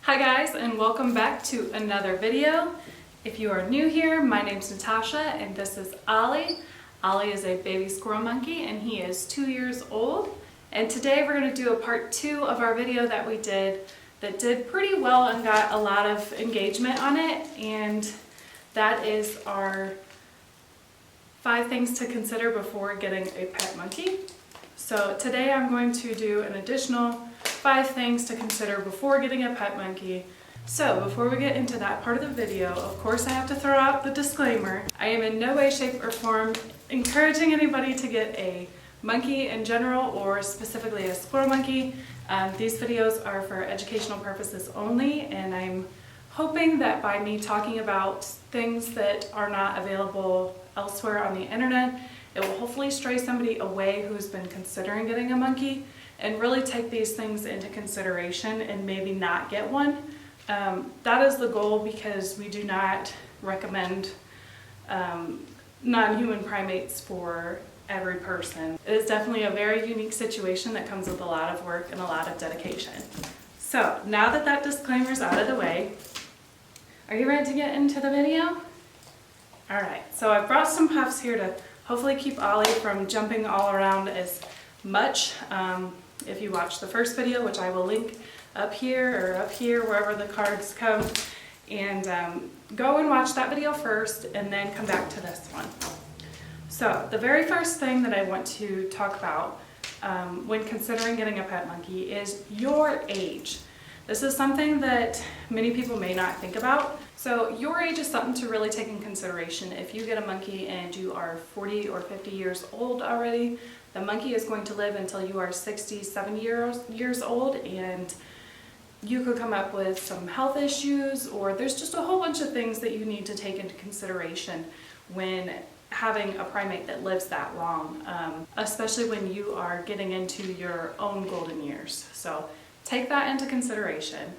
Hi guys, and welcome back to another video. If you are new here, my name's Natasha and this is oLLie. oLLie is a baby squirrel monkey and he is 2 years old. And today we're going to do a part 2 of our video that we did that did pretty well and got a lot of engagement on it. And that is our 5 things to consider before getting a pet monkey. So today I'm going to do an additional 5 things to consider before getting a pet monkey. So before we get into that part of the video, of course I have to throw out the disclaimer. I am in no way, shape, or form encouraging anybody to get a monkey in general or specifically a squirrel monkey. These videos are for educational purposes only, and I'm hoping that by me talking about things that are not available elsewhere on the internet, it will hopefully stray somebody away who's been considering getting a monkey and really take these things into consideration and maybe not get one. That is the goal, because we do not recommend non-human primates for every person. It is definitely a very unique situation that comes with a lot of work and a lot of dedication. So now that that disclaimer is out of the way, are you ready to get into the video? Alright, so I brought some puffs here to hopefully keep oLLie from jumping all around as much. If you watched the first video, which I will link up here or up here, wherever the cards come, and go and watch that video first and then come back to this one. So the very first thing that I want to talk about when considering getting a pet monkey is your age. This is something that many people may not think about. So your age is something to really take in consideration. If you get a monkey and you are 40 or 50 years old already, the monkey is going to live until you are 60, 70 years old, and you could come up with some health issues, or there's just a whole bunch of things that you need to take into consideration when having a primate that lives that long, especially when you are getting into your own golden years. So take that into consideration.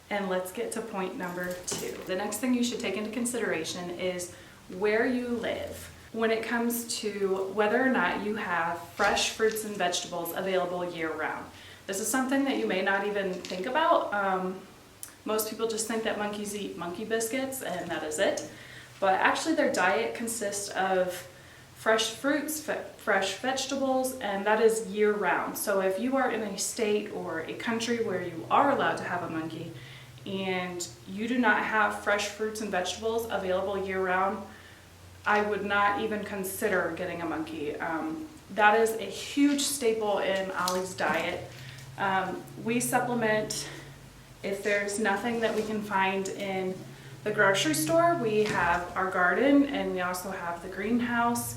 And let's get to point number 2. The next thing you should take into consideration is where you live when it comes to whether or not you have fresh fruits and vegetables available year-round. This is something that you may not even think about. Most people just think that monkeys eat monkey biscuits and that is it. But actually their diet consists of fresh fruits, fresh vegetables, and that is year-round. So if you are in a state or a country where you are allowed to have a monkey and you do not have fresh fruits and vegetables available year-round, I would not even consider getting a monkey. That is a huge staple in oLLie's diet. We supplement if there's nothing that we can find in the grocery store. We have our garden, and we also have the greenhouse.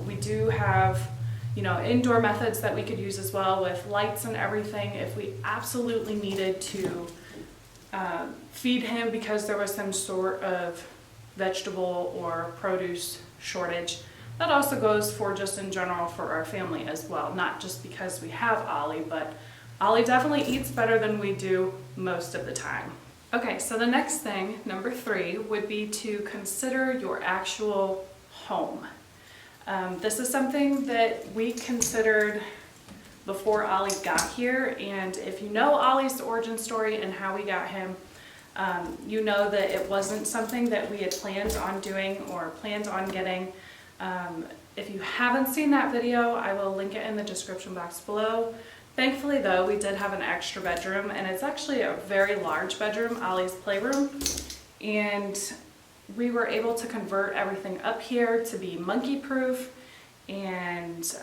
We do have, indoor methods that we could use as well with lights and everything if we absolutely needed to feed him because there was some sort of vegetable or produce shortage. That also goes for just in general for our family as well, not just because we have oLLie, but oLLie definitely eats better than we do most of the time. Okay, so the next thing, number 3, would be to consider your actual home. This is something that we considered before oLLie got here, and if you know oLLie's origin story and how we got him, you know that it wasn't something that we had planned on doing or planned on getting. If you haven't seen that video, I will link it in the description box below. Thankfully though, we did have an extra bedroom, and it's actually a very large bedroom, oLLie's playroom, and we were able to convert everything up here to be monkey proof, and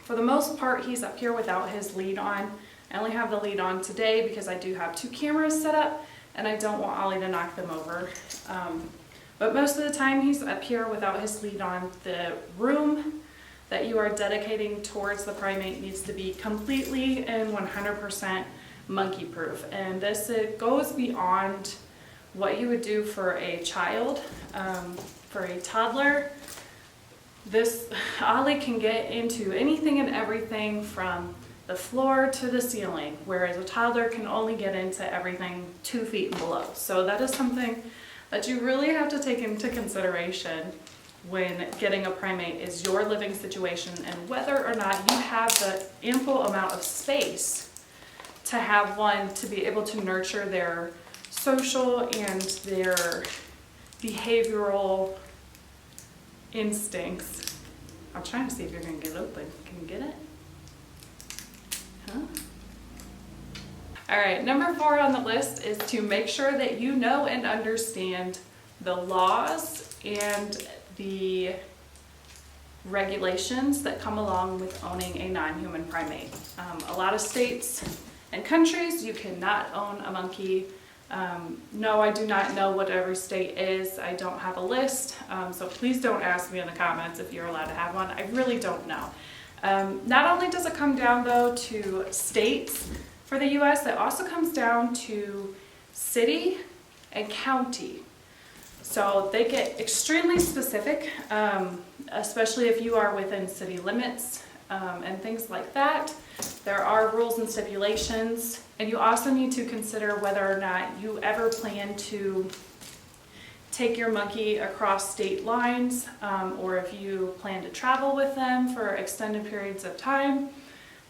for the most part he's up here without his lead on. I only have the lead on today because I do have 2 cameras set up and I don't want oLLie to knock them over. But most of the time he's up here without his lead on. The room that you are dedicating towards the primate needs to be completely and 100% monkey proof. And this goes beyond what you would do for a child. For a toddler, this oLLie can get into anything and everything from the floor to the ceiling, whereas a toddler can only get into everything 2 feet and below. So that is something that you really have to take into consideration when getting a primate, is your living situation and whether or not you have the ample amount of space to have one to be able to nurture their social and their behavioral instincts. I'm trying to see if you're going to get open. Can you get it? Huh? All right, number 4 on the list is to make sure that you know and understand the laws and the regulations that come along with owning a non-human primate. A lot of states and countries, you cannot own a monkey. No, I do not know what every state is. I don't have a list, so please don't ask me in the comments if you're allowed to have one. I really don't know. Not only does it come down though to states for the US, it also comes down to city and county. So they get extremely specific, especially if you are within city limits and things like that. There are rules and stipulations, and you also need to consider whether or not you ever plan to take your monkey across state lines, or if you plan to travel with them for extended periods of time.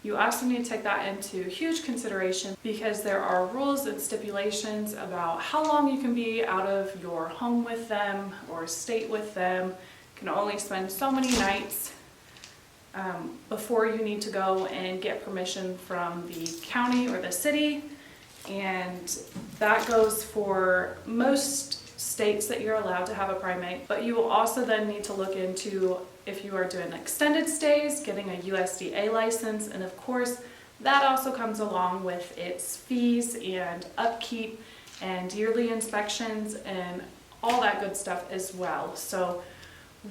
You also need to take that into huge consideration because there are rules and stipulations about how long you can be out of your home with them or state with them. You can only spend so many nights before you need to go and get permission from the county or the city. And that goes for most states that you're allowed to have a primate. But you will also then need to look into, if you are doing extended stays, getting a USDA license, and of course that also comes along with its fees and upkeep and yearly inspections and all that good stuff as well. So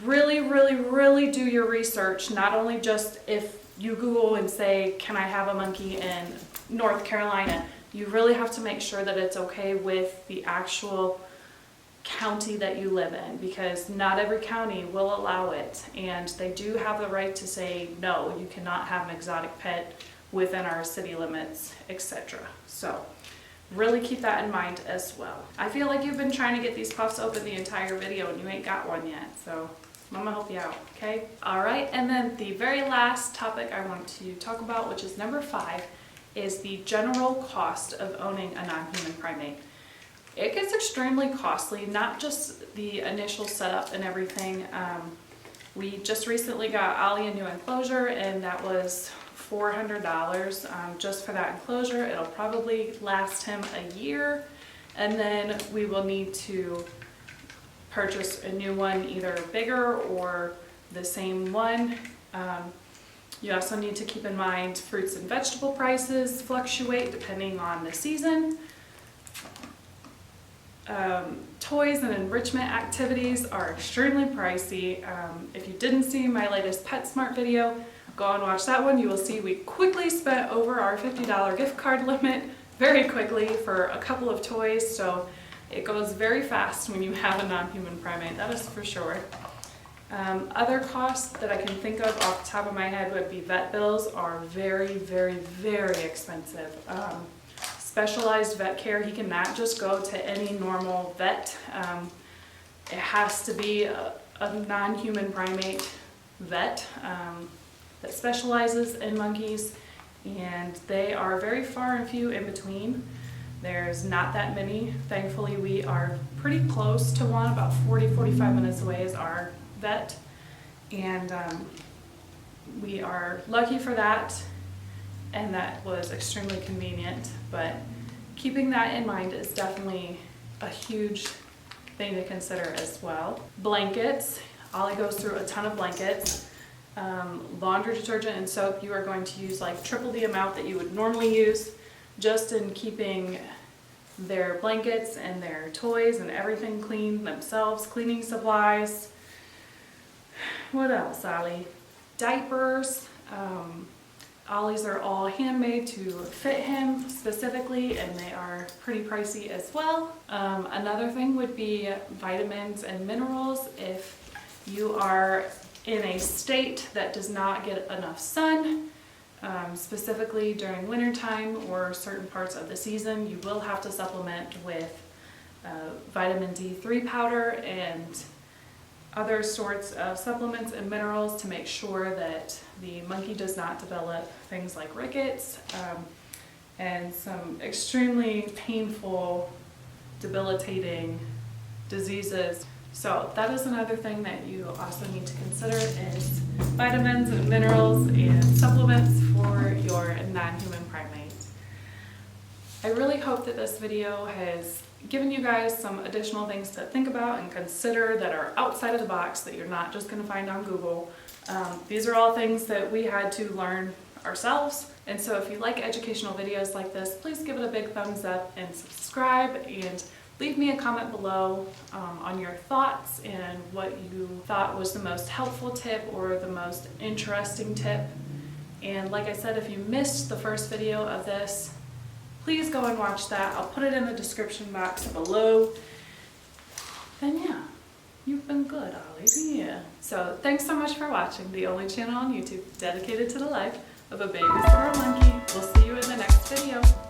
really, really, really do your research, not only just if you Google and say, can I have a monkey in North Carolina? You really have to make sure that it's okay with the actual county that you live in, because not every county will allow it, and they do have the right to say no, you cannot have an exotic pet within our city limits, etc. So really keep that in mind as well. I feel like you've been trying to get these puffs open the entire video and you ain't got one yet, so I'm gonna help you out, okay? All right, and then the very last topic I want to talk about, which is number 5, is the general cost of owning a non-human primate. It gets extremely costly, not just the initial setup and everything. We just recently got oLLie a new enclosure, and that was $400 just for that enclosure. It'll probably last him a year, and then we will need to purchase a new one, either bigger or the same one. You also need to keep in mind fruits and vegetable prices fluctuate depending on the season. Toys and enrichment activities are extremely pricey. If you didn't see my latest PetSmart video, go and watch that one. You will see we quickly spent over our $50 gift card limit very quickly for a couple of toys, so it goes very fast when you have a non-human primate, that is for sure. Other costs that I can think of off the top of my head would be vet bills are very, very, very expensive. Specialized vet care, he cannot just go to any normal vet. It has to be a non-human primate vet that specializes in monkeys, and they are very far and few in between. There's not that many. Thankfully, we are pretty close to one, about 40-45 minutes away is our vet, and we are lucky for that, and that was extremely convenient. But keeping that in mind is definitely a huge thing to consider as well. Blankets, oLLie goes through a ton of blankets. Laundry detergent and soap, you are going to use like triple the amount that you would normally use just in keeping their blankets and their toys and everything clean themselves. Cleaning supplies. What else, oLLie? Diapers. oLLies are all handmade to fit him specifically, and they are pretty pricey as well. Another thing would be vitamins and minerals. If you are in a state that does not get enough sun, specifically during wintertime or certain parts of the season, you will have to supplement with vitamin D3 powder and other sorts of supplements and minerals to make sure that the monkey does not develop things like rickets. and some extremely painful, debilitating diseases. So that is another thing that you also need to consider is vitamins and minerals and supplements for your non-human primate. I really hope that this video has given you guys some additional things to think about and consider that are outside of the box that you're not just going to find on Google. These are all things that we had to learn ourselves, and so if you like educational videos like this, please give it a big thumbs up and subscribe, and leave me a comment below on your thoughts and what you thought was the most helpful tip or the most interesting tip. And like I said, if you missed the first video of this, please go and watch that. I'll put it in the description box below. And yeah, you've been good, oLLie. Yeah. So thanks so much for watching the only channel on YouTube dedicated to the life of a baby squirrel monkey. We'll see you in the next video.